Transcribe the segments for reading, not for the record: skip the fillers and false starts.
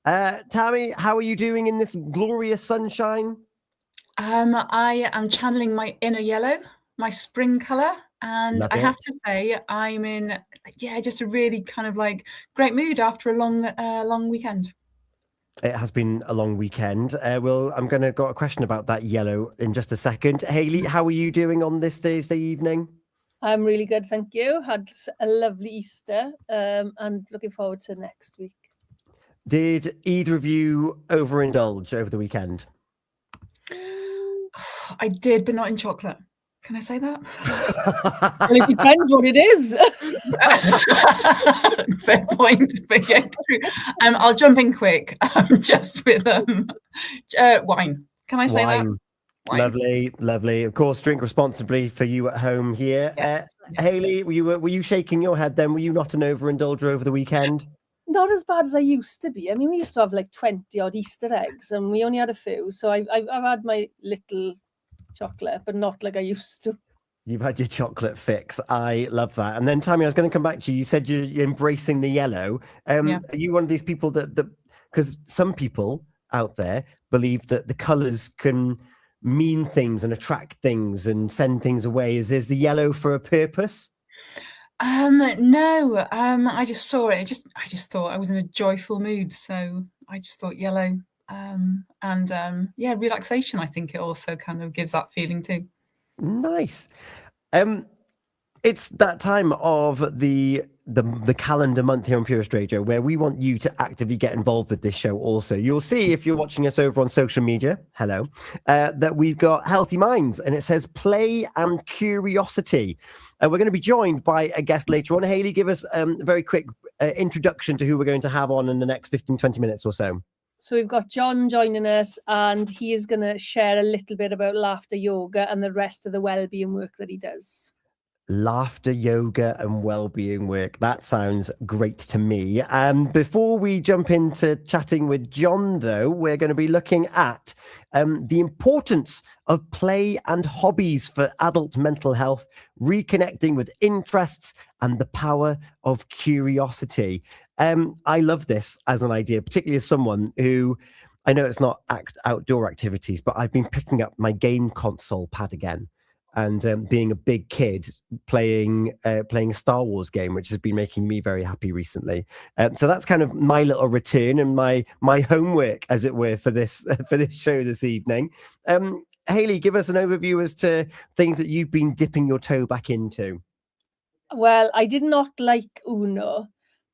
Tammy, how are you doing in this glorious sunshine? I am channeling my inner yellow, my spring colour, and Love I have it. to say I'm in, yeah, just a really kind of like great mood after a long weekend. It has been a long weekend. I'm going to got a question about that yellow in just a second. Hayley, how are you doing on this Thursday evening? I'm really good, thank you. Had a lovely Easter, and looking forward to next week. Did either of you overindulge over the weekend? I did, but not in chocolate. Can I say that? Well, it depends what it is. Fair point. But yeah, true. I'll jump in quick. Just with wine. Can I say that? Wine. Wine. Lovely, lovely. Of course, drink responsibly for you at home here. Yes. Hayley, were you shaking your head then? Were you not an overindulger over the weekend? Not as bad as I used to be. I mean, we used to have like 20 odd Easter eggs, and we only had a few. So I've had my little chocolate, but not like I used to. You've had your chocolate fix. I love that. And then, Tammy, I was going to come back to you. You said you're embracing the yellow. Yeah. Are you one of these people that because some people out there believe that the colours can mean things and attract things and send things away? Is the yellow for a purpose? No. I just saw it. I just thought I was in a joyful mood, so I just thought yellow. Yeah, relaxation. I think it also kind of gives that feeling too. Nice. It's that time of the calendar month here on Purist Radio where we want you to actively get involved with this show also. You'll see if you're watching us over on social media, hello, that we've got Healthy Minds, and it says play and curiosity. And we're going to be joined by a guest later on. Hayley, give us a very quick introduction to who we're going to have on in the next 15, 20 minutes or so. So we've got Jon joining us, and he is going to share a little bit about laughter yoga and the rest of the well-being work that he does. Laughter, yoga, and well-being work. That sounds great to me. Before we jump into chatting with Jon, though, we're going to be looking at the importance of play and hobbies for adult mental health, reconnecting with interests, and the power of curiosity. I love this as an idea, particularly as someone who, I know it's not outdoor activities, but I've been picking up my game console pad again. And being a big kid, playing a Star Wars game, which has been making me very happy recently. So that's kind of my little return and my homework, as it were, for this show this evening. Hayley, give us an overview as to things that you've been dipping your toe back into. Well, I did not like Uno,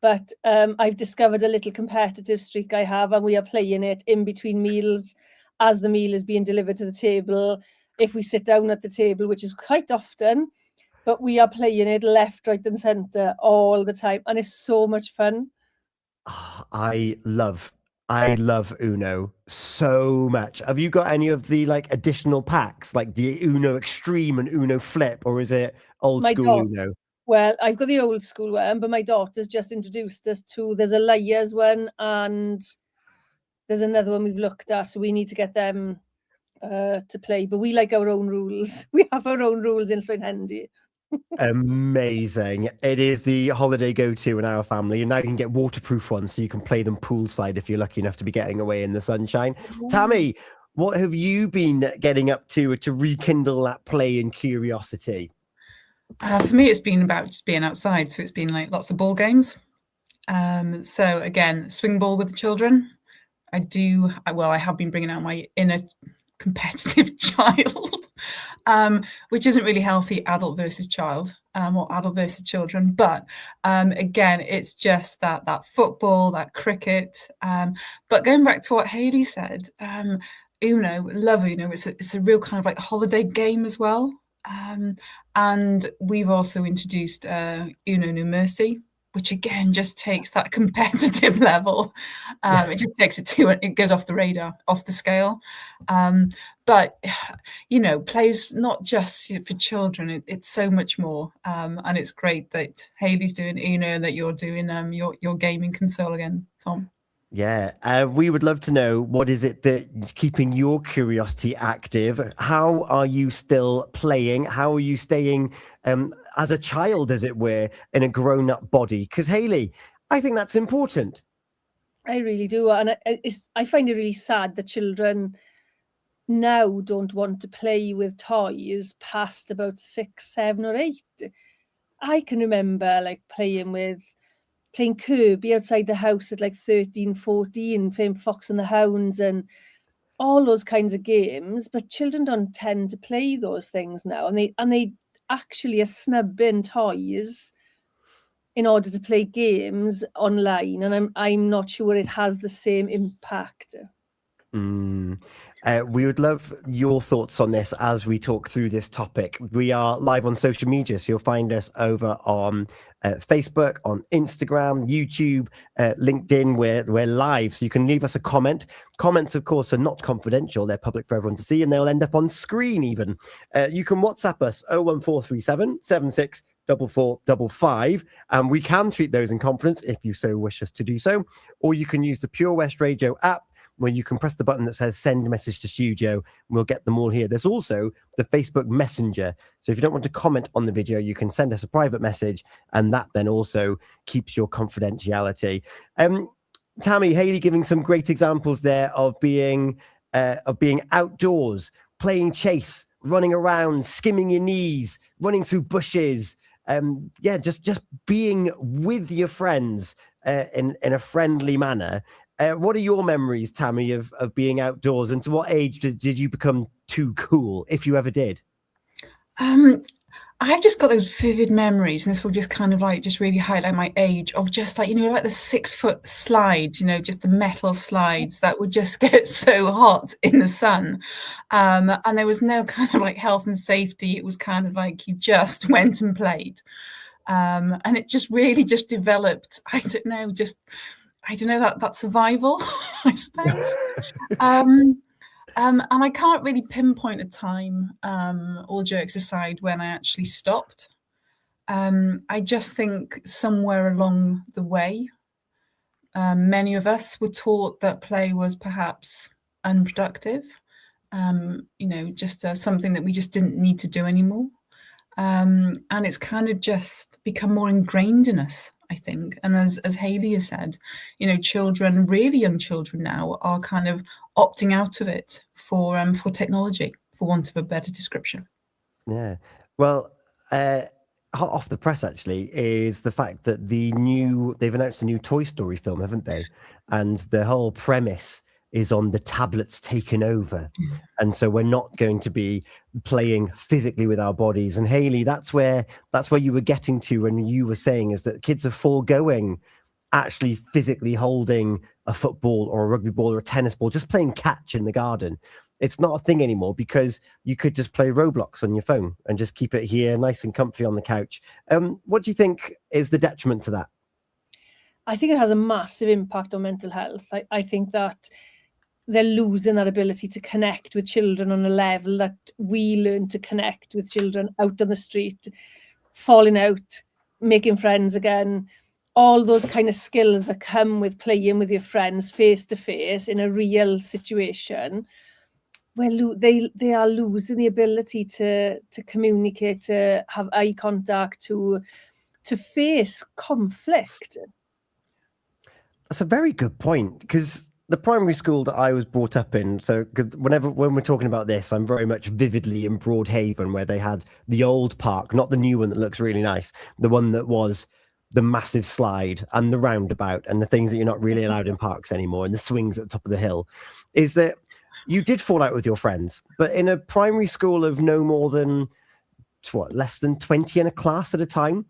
but I've discovered a little competitive streak I have, and we are playing it in between meals as the meal is being delivered to the table. If we sit down at the table, which is quite often, but we are playing it left, right, and centre all the time, and it's so much fun. I love Uno so much. Have you got any of the like additional packs, like the Uno Extreme and Uno Flip, or is it old school Uno? Well, I've got the old school one, but my daughter's just introduced us to, there's a Liars one, and there's another one we've looked at, so we need to get them to play, but we like our own rules. We have our own rules in Handy. Amazing. It is the holiday go-to in our family, and now you can get waterproof ones so you can play them poolside if you're lucky enough to be getting away in the sunshine. Yeah. Tammy, what have you been getting up to rekindle that play and curiosity? For me, it's been about just being outside, so it's been like lots of ball games. So again, swing ball with the children. I have been bringing out my inner competitive child, which isn't really healthy, adult versus child, or adult versus children. But again, it's just that football, that cricket. But going back to what Hayley said, Uno, love Uno. It's a real kind of like holiday game as well. And we've also introduced Uno No Mercy, which again just takes that competitive level. It just takes it goes off the radar, off the scale. But plays not just for children. It's so much more, and it's great that Hayley's doing Uno and that you're doing your gaming console again, Tom. Yeah, we would love to know, what is it that's keeping your curiosity active? How are you still playing? How are you staying as a child, as it were, in a grown-up body? Because Hayley, I think that's important. I really do. And I find it really sad that children now don't want to play with toys past about 6, 7 or 8. I can remember like playing Kirby outside the house at like 13, 14, playing Fox and the Hounds and all those kinds of games, but children don't tend to play those things now, and they actually are snubbing toys in order to play games online, and I'm not sure it has the same impact. We would love your thoughts on this as we talk through this topic. We are live on social media, so you'll find us over on Facebook, on Instagram, YouTube, LinkedIn. We're live, so you can leave us a comment. Comments, of course, are not confidential. They're public for everyone to see, and they'll end up on screen even. You can WhatsApp us 01437 76 4455, and we can treat those in confidence if you so wish us to do so. Or you can use the Pure West Radio app, where you can press the button that says send a message to studio, and we'll get them all here. There's also the Facebook Messenger. So if you don't want to comment on the video, you can send us a private message, and that then also keeps your confidentiality. Tammy, Hayley giving some great examples there of being outdoors, playing chase, running around, skimming your knees, running through bushes. Just being with your friends in a friendly manner. What are your memories, Tammy, of being outdoors, and to what age did you become too cool, if you ever did? I've just got those vivid memories, and this will just kind of like just really highlight my age of just like, like the 6-foot slides, just the metal slides that would just get so hot in the sun. And there was no kind of like health and safety. It was kind of like you just went and played. And it just really just developed, I don't know, that survival, I suppose. And I can't really pinpoint a time, all jokes aside, when I actually stopped. I just think somewhere along the way, many of us were taught that play was perhaps unproductive, just something that we just didn't need to do anymore. And it's kind of just become more ingrained in us, I think. And as Hayley has said, children, really young children now, are kind of opting out of it for technology, for want of a better description. Yeah. Well, hot off the press actually is the fact that they've announced a new Toy Story film, haven't they? And the whole premise is on the tablets taking over. And so we're not going to be playing physically with our bodies. And Hayley, that's where you were getting to when you were saying is that kids are foregoing actually physically holding a football or a rugby ball or a tennis ball, just playing catch in the garden. It's not a thing anymore because you could just play Roblox on your phone and just keep it here nice and comfy on the couch. What do you think is the detriment to that? I think it has a massive impact on mental health. I think that they're losing that ability to connect with children on a level that we learn to connect with children out on the street, falling out, making friends again, all those kind of skills that come with playing with your friends face to face in a real situation. Well, they are losing the ability to communicate, to have eye contact, to face conflict. That's a very good point, because the primary school that I was brought up in, so when we're talking about this, I'm very much vividly in Broadhaven, where they had the old park, not the new one that looks really nice, the one that was the massive slide and the roundabout and the things that you're not really allowed in parks anymore, and the swings at the top of the hill, is that you did fall out with your friends. But in a primary school of no more than, less than 20 in a class at a time,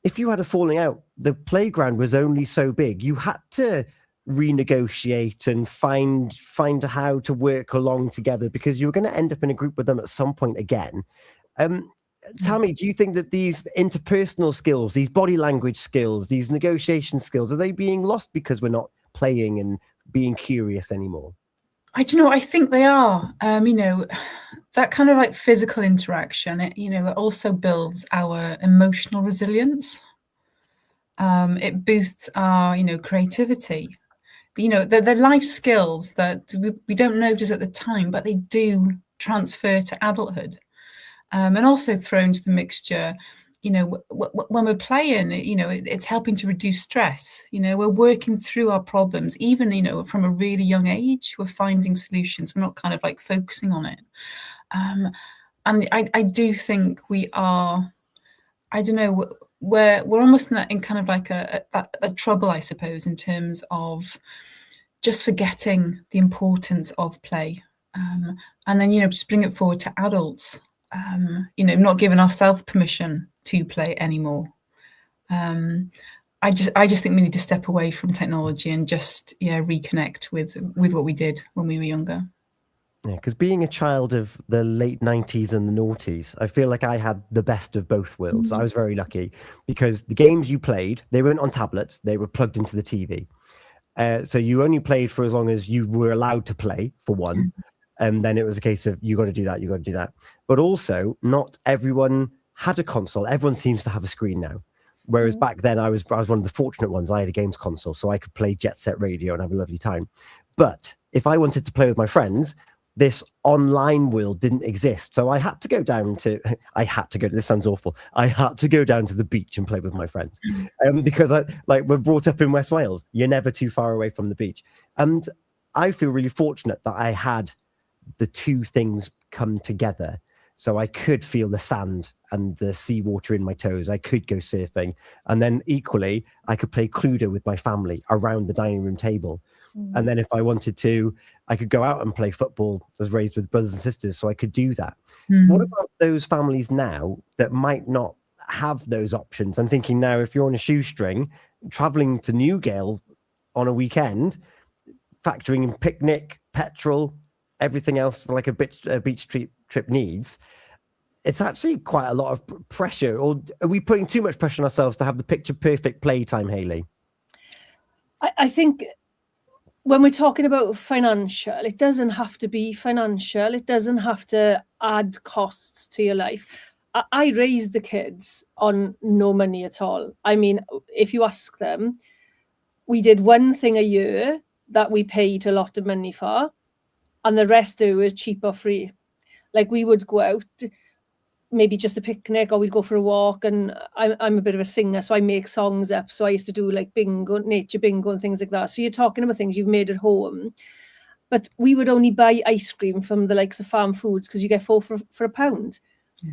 if you had a falling out, the playground was only so big. You had to renegotiate and find how to work along together, because you were going to end up in a group with them at some point again. Tammy, do you think that these interpersonal skills, these body language skills, these negotiation skills, are they being lost because we're not playing and being curious anymore? I think they are. That kind of like physical interaction, it also builds our emotional resilience. It boosts our, creativity. The life skills that we don't notice at the time, but they do transfer to adulthood. And also throw into the mixture, when we're playing, it's helping to reduce stress. We're working through our problems, even, from a really young age. We're finding solutions. We're not kind of like focusing on it. And I do think we are, I don't know, we're almost in kind of like a trouble, I suppose, in terms of just forgetting the importance of play. And then, just bring it forward to adults, not giving ourselves permission to play anymore. I just think we need to step away from technology and just reconnect with what we did when we were younger. Yeah, because being a child of the late 90s and the noughties, I feel like I had the best of both worlds. I was very lucky because the games you played, they weren't on tablets, they were plugged into the TV. So you only played for as long as you were allowed to play, for one. And then it was a case of, you got to do that, you got to do that. But also, not everyone had a console. Everyone seems to have a screen now. Whereas back then, I was one of the fortunate ones. I had a games console, so I could play Jet Set Radio and have a lovely time. But if I wanted to play with my friends, this online world didn't exist. So I had to go down to, this sounds awful. I had to go down to the beach and play with my friends. Because we're brought up in West Wales. You're never too far away from the beach. And I feel really fortunate that I had the two things come together. So I could feel the sand and the seawater in my toes. I could go surfing. And then equally, I could play Cluedo with my family around the dining room table. And then if I wanted to, I could go out and play football. I was raised with brothers and sisters, so I could do that. What about those families now that might not have those options? I'm thinking now, if you're on a shoestring, traveling to Newgale on a weekend, factoring in picnic, petrol, everything else for like a beach trip needs, it's actually quite a lot of pressure. Or are we putting too much pressure on ourselves to have the picture perfect playtime, Hayley? I think when we're talking about financial, it doesn't have to be financial. It doesn't have to add costs to your life. I raised the kids on no money at all. I mean, if you ask them, we did one thing a year that we paid a lot of money for, and the rest of it was cheap or free. Like, we would go out, maybe just a picnic, or we'd go for a walk. And I'm a bit of a singer, so I make songs up. So I used to do like bingo, nature bingo and things like that. So you're talking about things you've made at home. But we would only buy ice cream from the likes of Farm Foods because you get 4 for £1. Yeah.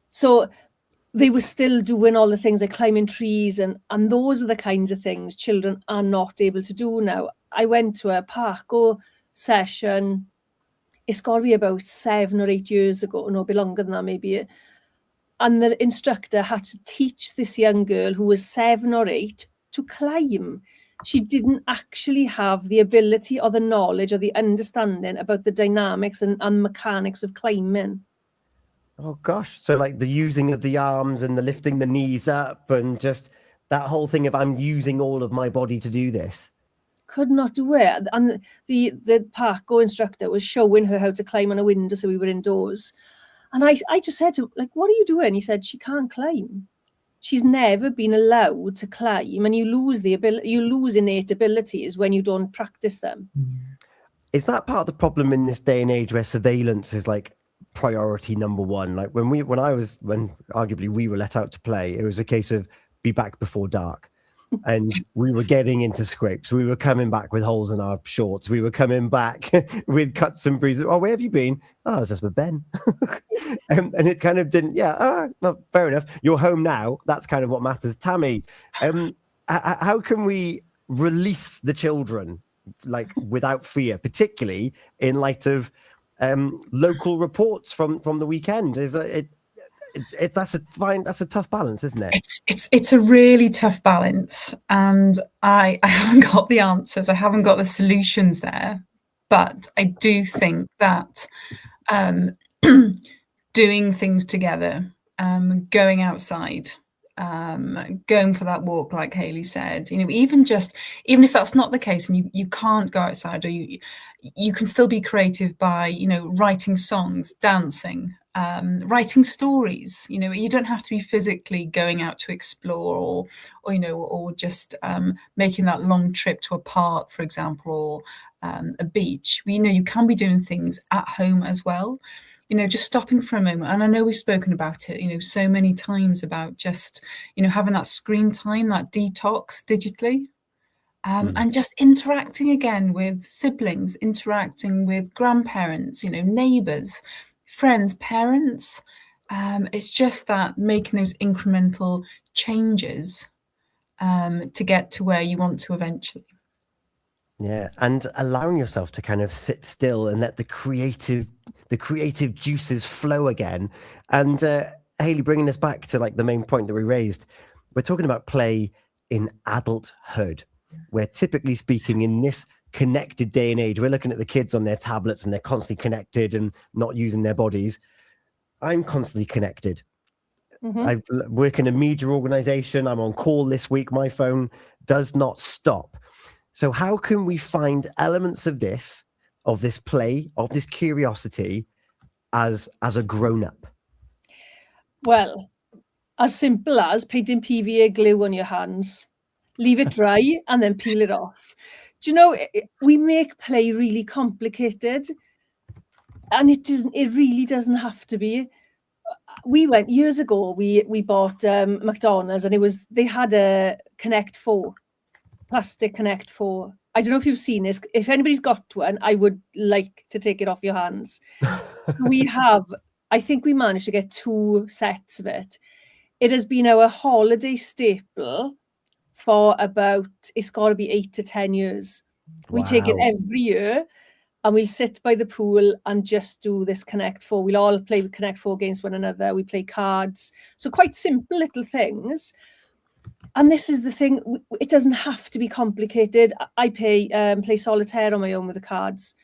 So they were still doing all the things like climbing trees. And those are the kinds of things children are not able to do now. I went to a parkour session. It's got to be about 7 or 8 years ago, no, be longer than that maybe. And the instructor had to teach this young girl who was 7 or 8 to climb. She didn't actually have the ability or the knowledge or the understanding about the dynamics and mechanics of climbing. Oh gosh. So like the using of the arms and the lifting the knees up and just that whole thing of I'm using all of my body to do this. Could not do it. And the parkour instructor was showing her how to climb on a window, so we were indoors. And I just said to him, like, what are you doing? He said, she can't climb. She's never been allowed to climb, and you lose the ability, you lose innate abilities when you don't practice them. Is that part of the problem in this day and age where surveillance is like priority number one? Like when arguably we were let out to play, it was a case of be back before dark. And we were getting into scrapes. We were coming back with holes in our shorts. We were coming back with cuts and bruises. Oh, where have you been? Oh, I was just with Ben. And it kind of didn't. Yeah, well, fair enough. You're home now. That's kind of what matters. Tammy, how can we release the children like without fear, particularly in light of local reports from the weekend? That's a tough balance, isn't it? It's a really tough balance, and I haven't got the answers. I haven't got the solutions there, but I do think that doing things together, going outside, going for that walk, like Hayley said, even if that's not the case and you can't go outside, or you can still be creative by writing songs, dancing, writing stories. You don't have to be physically going out to explore or just making that long trip to a park, for example, or a beach. You can be doing things at home as well. just stopping for a moment. And I know we've spoken about it, so many times about just, having that screen time, that detox digitally. And just interacting again with siblings, interacting with grandparents, neighbours, friends, parents. It's just that making those incremental changes to get to where you want to eventually. Yeah, and allowing yourself to kind of sit still and let the creative juices flow again. And Hayley, bringing us back to like the main point that we raised, we're talking about play in adulthood, where typically speaking in this connected day and age, we're looking at the kids on their tablets and they're constantly connected and not using their bodies. I'm constantly connected. I work in a media organization. I'm on call this week. My phone does not stop. So how can we find elements of this play, of this curiosity as a grown-up? Well, as simple as painting PVA glue on your hands. Leave it dry and then peel it off. Do you know, we make play really complicated, and it really doesn't have to be. We went years ago, we bought McDonald's, and they had a Connect 4, plastic Connect 4. I don't know if you've seen this. If anybody's got one, I would like to take it off your hands. I think we managed to get 2 sets of it. It has been our holiday staple for it's got to be 8 to 10 years. We take it every year, and we'll sit by the pool and just do this Connect 4. We'll all play with Connect 4 against one another. We play cards. So quite simple little things. And this is the thing, it doesn't have to be complicated. I play solitaire on my own with the cards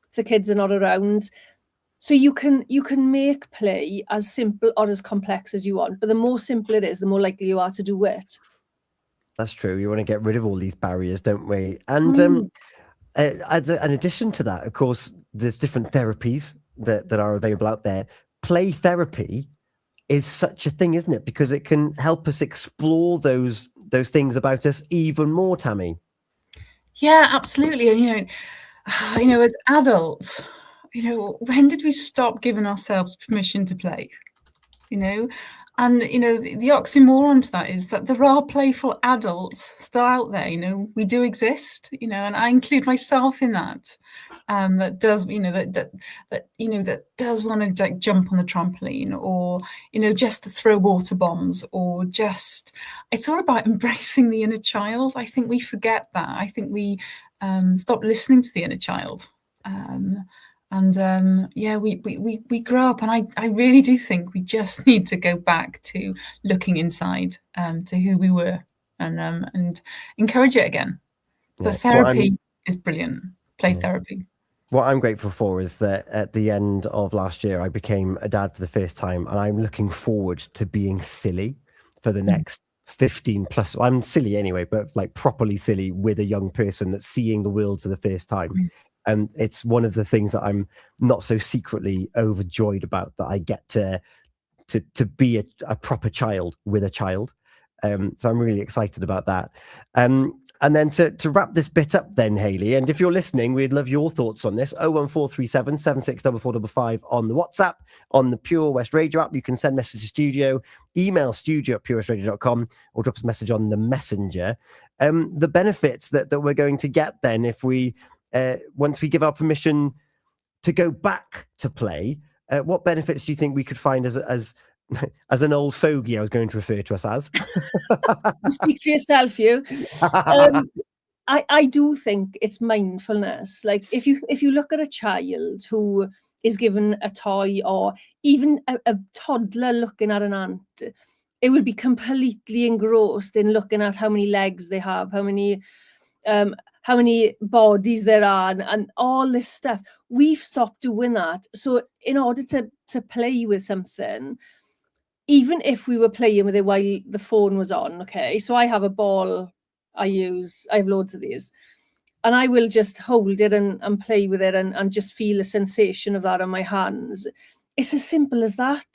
if the kids are not around. So you can make play as simple or as complex as you want, but the more simple it is, the more likely you are to do it. That's true. You want to get rid of all these barriers, don't we? And as an addition to that, of course, there's different therapies that are available out there. Play therapy is such a thing, isn't it? Because it can help us explore those things about us even more, Tammy. Yeah, absolutely. And as adults, when did we stop giving ourselves permission to play? And the oxymoron to that is that there are playful adults still out there. We do exist. And I include myself in that. That does, that does want to like jump on the trampoline, or just to throw water bombs, or just. It's all about embracing the inner child. I think we forget that. I think we stop listening to the inner child. We grow up, and I really do think we just need to go back to looking inside to who we were, and encourage it again. The therapy is brilliant. Play therapy. What I'm grateful for is that at the end of last year, I became a dad for the first time, and I'm looking forward to being silly for the next 15 plus. I'm silly anyway, but like properly silly with a young person that's seeing the world for the first time. And it's one of the things that I'm not so secretly overjoyed about, that I get to be a proper child with a child. So I'm really excited about that. And then to wrap this bit up then, Hayley, and if you're listening, we'd love your thoughts on this. 01437 764455 on the WhatsApp, on the Pure West Radio app. You can send message to studio, email studio@purewestradio.com, or drop us a message on the messenger. The benefits that we're going to get then if we, once we give our permission to go back to play, what benefits do you think we could find as an old fogey, I was going to refer to us as? Speak for yourself, you. I do think it's mindfulness. Like if you look at a child who is given a toy, or even a toddler looking at an ant, it would be completely engrossed in looking at how many legs they have, how many bodies there are, and all this stuff. We've stopped doing that. So in order to play with something, even if we were playing with it while the phone was on, okay? So I have a ball I have loads of these. And I will just hold it and play with it and just feel the sensation of that on my hands. It's as simple as that.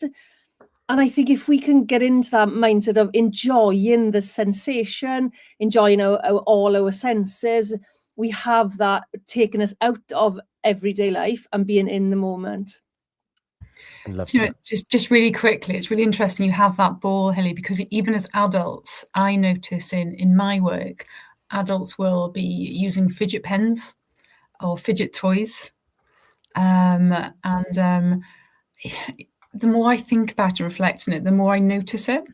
And I think if we can get into that mindset of enjoying the sensation, enjoying all our senses, we have that taking us out of everyday life and being in the moment. I love So, that. just really quickly, it's really interesting you have that ball, Hilly, because even as adults, I notice in my work, adults will be using fidget pens or fidget toys. And the more I think about and reflect on it, the more I notice it.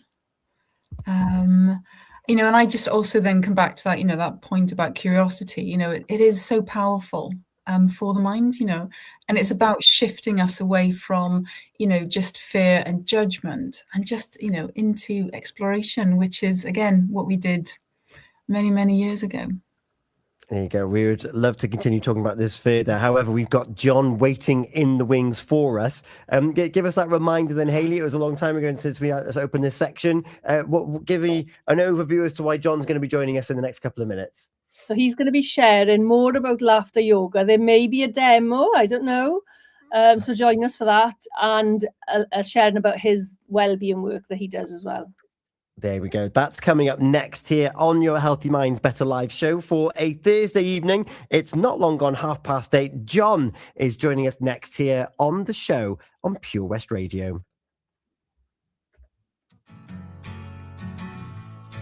And I just also then come back to that, that point about curiosity. It is so powerful for the mind, and it's about shifting us away from, just fear and judgment and just, into exploration, which is, again, what we did many, many years ago. There you go. We would love to continue talking about this further. However, we've got Jon waiting in the wings for us. Give us that reminder then, Hayley. It was a long time ago since we opened this section. Give me an overview as to why Jon's going to be joining us in the next couple of minutes. So he's going to be sharing more about laughter yoga. There may be a demo, I don't know. So join us for that, and sharing about his well-being work that he does as well. There we go. That's coming up next here on your Healthy Minds Better Life show for a Thursday evening. It's not long gone 8:30. Jon is joining us next here on the show on Pure West Radio.